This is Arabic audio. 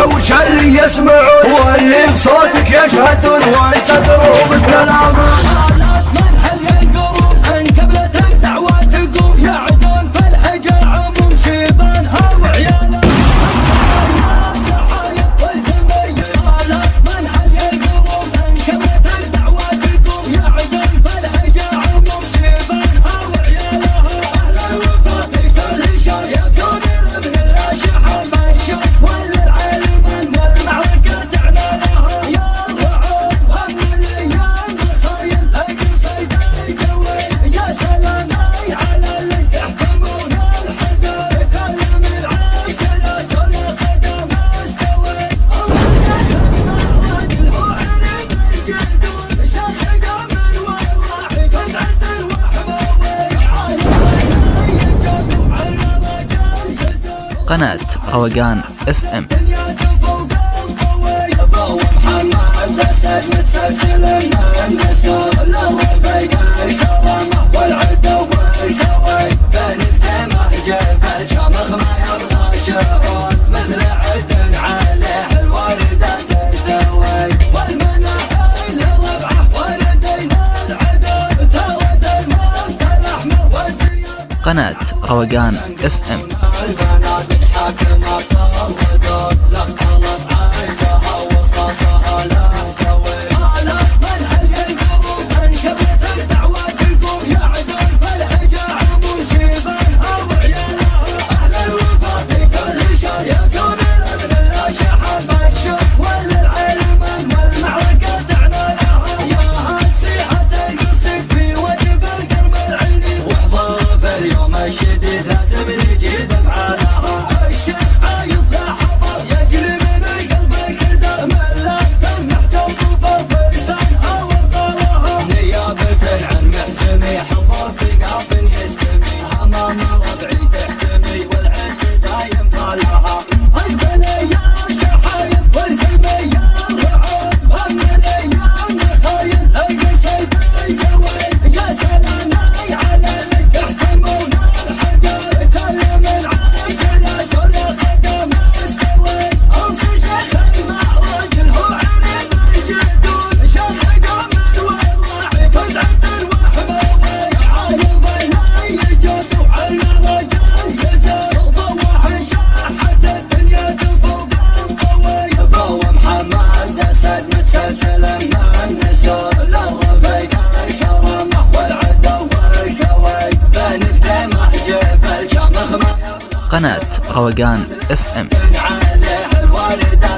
وش اللي يسمعون واللي بصوتك يشهدون وانت دروبك للأمان. منحل القروب انكبلت الدعوة تقوم يعدون في الحجة عموم شيبانها وعيالها يا سحايا والزمية. منحل القروب انكبلت الدعوة تقوم يعدون في الحجة عموم شيبانها وعيالها. اهل الوفا في كل شان يكون ابن الاشحام الشك وللعلم ان المعركة تعنى لها. يا رعود هم الايام خايل القصيد القوي يا سلامي على اللي يحكمون الحدود. كلم العاقلات والخدم مستوي الراجل هو عرب الجدود شيخ قامل والراعي قطعة وحبوي عالم يجدوا على رجال جزور. قناة روقان FM. محمد أسد متسلسل من نسور له فيق الكرامة والعدة والكوي. بين الدماء جيب الشمخ ما يبغى شهود مثل عد عليه الواردة تسوي. والمناحل ربعه ولدينا العدو تود الموت اللحمة والزيادة. قناة روقان FM. البنات الحاكمة طردون لا اختلط عيدها وصاصها لا تسوي. منحل القروب انكبلت الدعوة تقوم يعدون في الحجة عموم شيبانها وعيالها. اهل الوفا في كل شان يكون ابن الاشحام الشك وللعلم ان المعركة تعنى لها. يا هات سيحة القصد في وجب القرم العيني واحضر في اليوم الشديد لازم نجيب افعالها. الشيخ عايض لا حضر يجري من القلب قدر ملكت محسوب فرسانها وابطالها. نيابة عن محزمي حضر في قاف يستمي امام ربعي تحتمي والعز دايم طالها. هزلي يا سحايب والزمي يا رعود هم الايام خايل القصيد القوي. يا سلامي على اللي يحكمون الحدود. كلم العاقلات والخدم مستوي. انصر شيخ المعراج هو عرب الجدود شيخ قامل والراعي قطعة وحبوي. عايض عيني يجدوا على رجال يزور ضوح شاحة الدنيا تفوق الضوي. ابو محمد اسد متسلسل من نسور له فيق الكرامة والعدة والكوي. بين الدماء جيب الشمخ ما قناة روقان FM. عليه الواردة